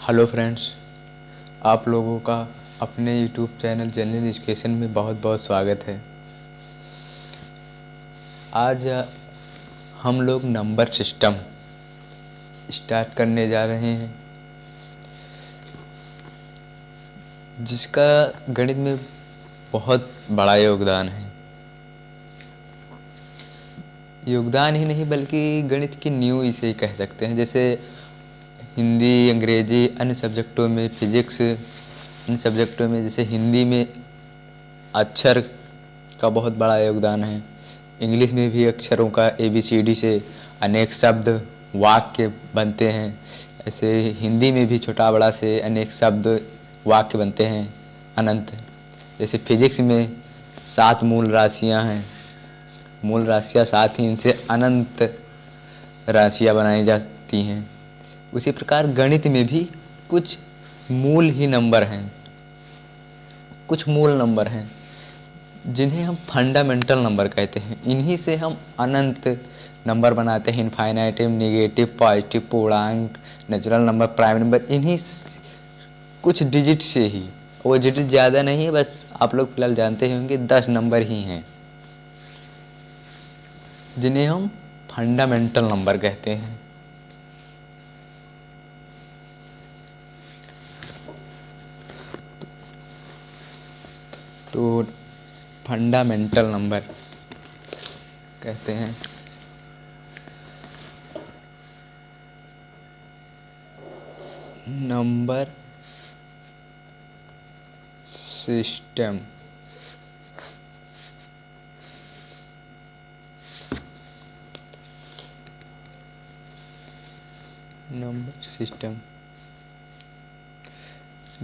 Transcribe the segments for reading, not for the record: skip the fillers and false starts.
Hello friends, आप लोगों का अपने यूट्यूब चैनल जनरल एजुकेशन में बहुत बहुत स्वागत है। आज हम लोग नंबर सिस्टम स्टार्ट करने जा रहे हैं, जिसका गणित में बहुत बड़ा योगदान है। योगदान ही नहीं बल्कि गणित की नींव इसे कह सकते हैं। जैसे हिंदी, अंग्रेजी, अन्य सब्जेक्टों में, फिजिक्स, अन्य सब्जेक्टों में, जैसे हिंदी में अक्षर का बहुत बड़ा योगदान है। इंग्लिश में भी अक्षरों का ABCD से अनेक शब्द, वाक्य बनते हैं। ऐसे हिंदी में भी छोटा बड़ा से अनेक शब्द, वाक्य बनते हैं अनंत। जैसे फिजिक्स में 7 मूल राशियां हैं, मूल राशियां 7 ही, इनसे अनंत राशियां बनाई जाती हैं। उसी प्रकार गणित में भी कुछ मूल ही नंबर हैं, कुछ मूल नंबर हैं जिन्हें हम फंडामेंटल नंबर कहते हैं। इन्हीं से हम अनंत नंबर बनाते हैं, इनफाइनाइटिव, नेगेटिव, पॉजिटिव, पूर्णांक, नेचुरल नंबर, प्राइम नंबर। इन्हीं कुछ डिजिट से ही, वो डिजिट ज़्यादा नहीं है, बस आप लोग फिलहाल जानते ही होंगे 10 नंबर ही हैं जिन्हें हम फंडामेंटल नंबर कहते हैं। तो फंडामेंटल नंबर कहते हैं नंबर सिस्टम। नंबर सिस्टम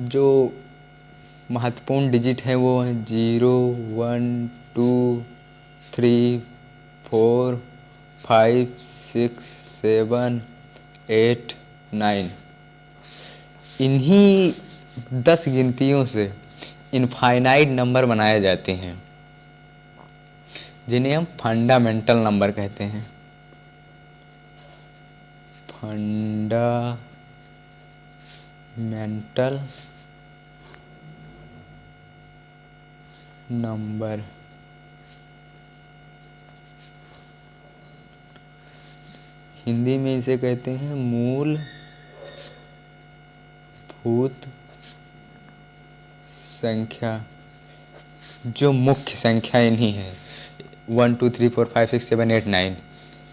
जो महत्वपूर्ण डिजिट हैं वो हैं 0, 1, 2, 3, 4, 5, 6, 7, 8, 9। इन्हीं 10 गिनतियों से इनफाइनाइट नंबर बनाए जाते हैं जिन्हें हम फंडामेंटल नंबर कहते हैं। फंडामेंटल नंबर हिंदी में इसे कहते हैं मूलभूत संख्या। जो मुख्य संख्या इन्हीं है 1, 2, 3, 4, 5, 6, 7, 8, 9।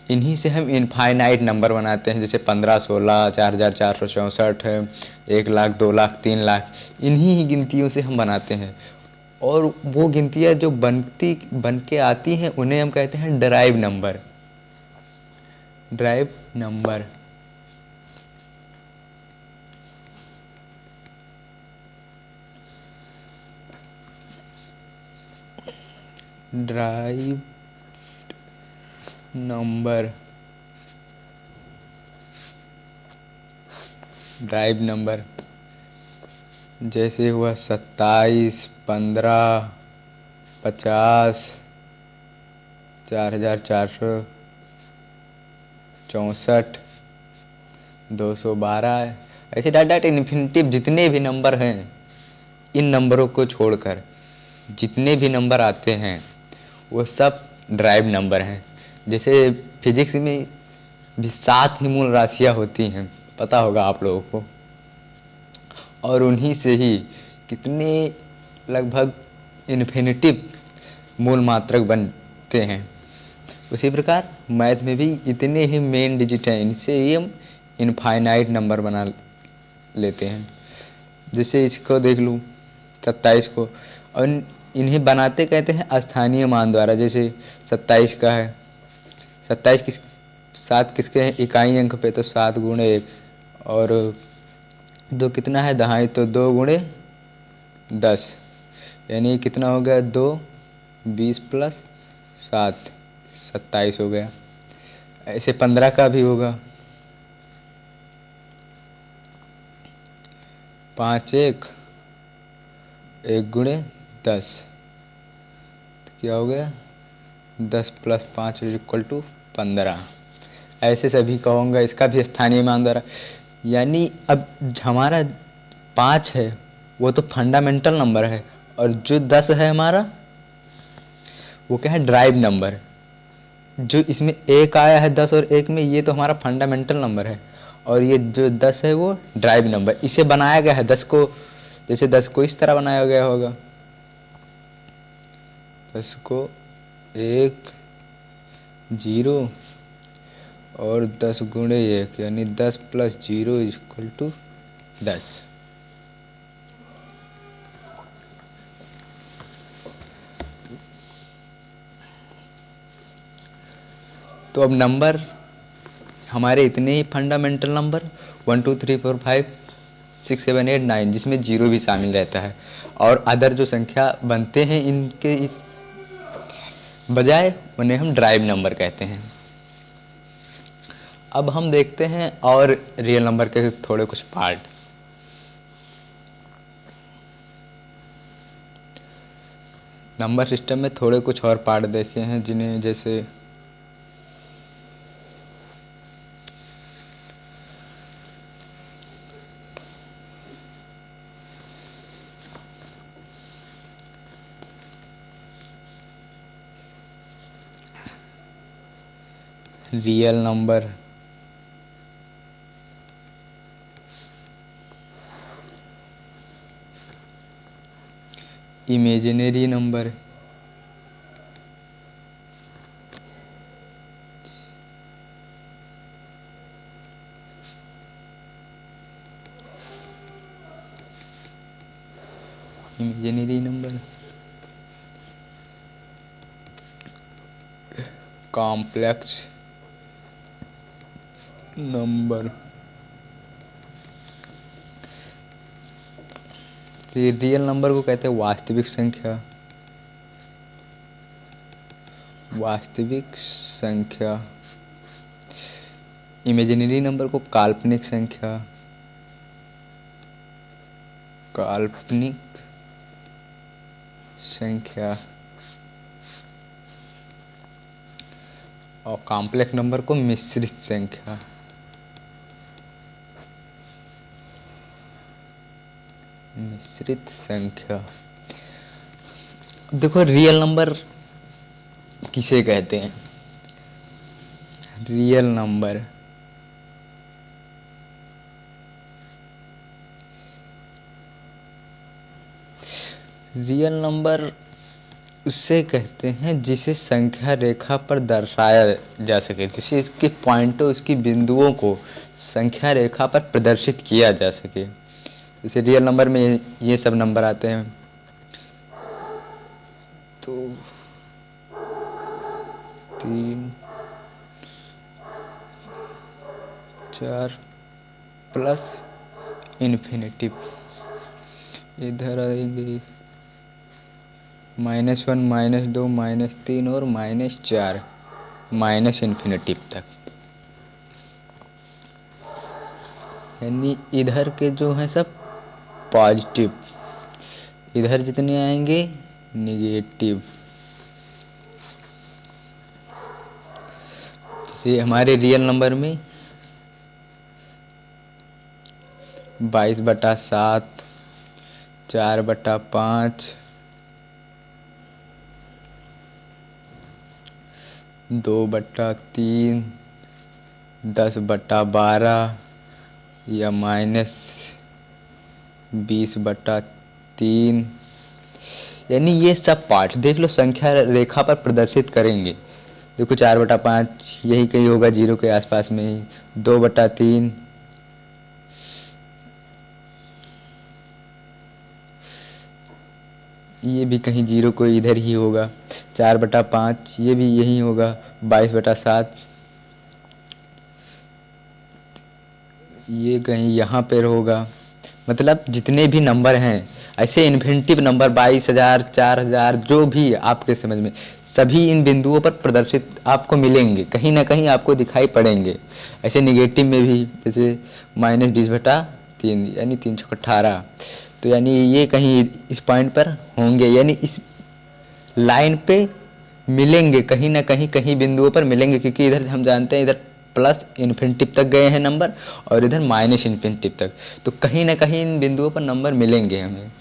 इन्हीं से हम इनफाइनाइट नंबर बनाते हैं, जैसे 15, 16, 4464, 1 लाख, 2 लाख, 3 लाख। इन्हीं ही गिनतियों से हम बनाते हैं। और वो गिनतियाँ जो बन के आती हैं उन्हें हम कहते हैं derive number. Drive number drive number drive number जैसे हुआ 27, 15, 50, 4464, 212। ऐसे डाट डाट इन्फिनिटिव जितने भी नंबर हैं, इन नंबरों को छोड़कर जितने भी नंबर आते हैं वो सब ड्राइव नंबर हैं। जैसे फिजिक्स में भी 7 ही मूल राशियां होती हैं, पता होगा आप लोगों को। और उन्हीं से ही कितने लगभग इन्फिनिटिव मूल मात्रक बनते हैं। उसी प्रकार मैथ में भी इतने ही मेन डिजिट हैं, इनसे ही हम इनफाइनाइट नंबर बना लेते हैं। जैसे इसको देख लूँ 27 को, और इन्हें बनाते कहते हैं स्थानीय मान द्वारा। जैसे 27 का है, 27 7 किसके हैं इकाई अंक पे, तो 7 गुणे 1। और 2 कितना है दहाई, तो 2 गुणे 10, यानी कितना हो गया 2, 20 प्लस 7, 27 हो गया। ऐसे 15 का भी होगा, 5 1 गुणे 10, तो क्या हो गया 10 प्लस 5 इक्वल टू 15। ऐसे सभी कहूँगा, इसका भी स्थानीय मान द्वारा। यानी अब हमारा 5 है वो तो फंडामेंटल नंबर है, और जो 10 है हमारा वो क्या है, ड्राइव नंबर। जो इसमें एक आया है 10 और 1 में, ये तो हमारा फंडामेंटल नंबर है, और ये जो 10 है वो ड्राइव नंबर। इसे बनाया गया है 10 को, जैसे 10 को इस तरह बनाया गया होगा, 10 को 1 0 और 10 गुणे 1, यानी 10 + 0 = 10। तो अब नंबर हमारे इतने ही फंडामेंटल नंबर 1 2 3 4 5 6 7 8 9, जिसमें 0 भी शामिल रहता है, और अदर जो संख्या बनते हैं इनके इस बजाय, उन्हें हम ड्राइव नंबर कहते हैं। अब हम देखते हैं और रियल नंबर के थोड़े कुछ पार्ट। नंबर सिस्टम में थोड़े कुछ और पार्ट देखे हैं, जिन्हें जैसे real number, imaginary number, complex number. Real number को कहते हैं वास्तविक संख्या, वास्तविक संख्या। इमेजिनरी नंबर को काल्पनिक संख्या, काल्पनिक संख्या। और कॉम्प्लेक्स नंबर को मिश्रित संख्या। मिश्रित संख्या। देखो रियल नंबर किसे कहते हैं। रियल नंबर उससे कहते हैं जिसे संख्या रेखा पर दर्शाया जा सके, जिसे इसके पॉइंटों, इसकी बिंदुओं को संख्या रेखा पर प्रदर्शित किया जा सके। जैसे रियल नंबर में ये सब नंबर आते हैं, तो 3 4 प्लस इन्फिनिटिव, इधर आएंगे -1 -2 -3 और -4 माइनस इन्फिनिटिव तक। यानी इधर के जो हैं सब पॉजिटिव, इधर जितने आएंगे निगेटिव। ये हमारे रियल नंबर में 22/7, 4/5, 2/3, 10/12 या -20/3, यानी ये सब पार्ट देख लो संख्या रेखा पर प्रदर्शित करेंगे। देखो 4/5 यही कहीं होगा 0 के आसपास में ही, 2/3 ये भी कहीं 0 को इधर ही होगा, 4/5 ये भी यही होगा, 22/7 ये कहीं यहाँ पर होगा। मतलब जितने भी नंबर हैं ऐसे इन्फिनिटिव नंबर 22,000, 4,000 जो भी आपके समझ में, सभी इन बिंदुओं पर प्रदर्शित आपको मिलेंगे, कहीं ना कहीं आपको दिखाई पड़ेंगे। ऐसे निगेटिव में भी जैसे -20/3 यानी 3 × 18, तो यानी ये कहीं इस पॉइंट पर होंगे, यानी इस लाइन पे मिलेंगे, कहीं ना कहीं बिंदुओं पर मिलेंगे, क्योंकि इधर हम जानते हैं इधर प्लस इन्फिनिटिव तक गए हैं नंबर और इधर माइनस इन्फिनिटिव तक, तो कहीं ना कहीं इन बिंदुओं पर नंबर मिलेंगे हमें।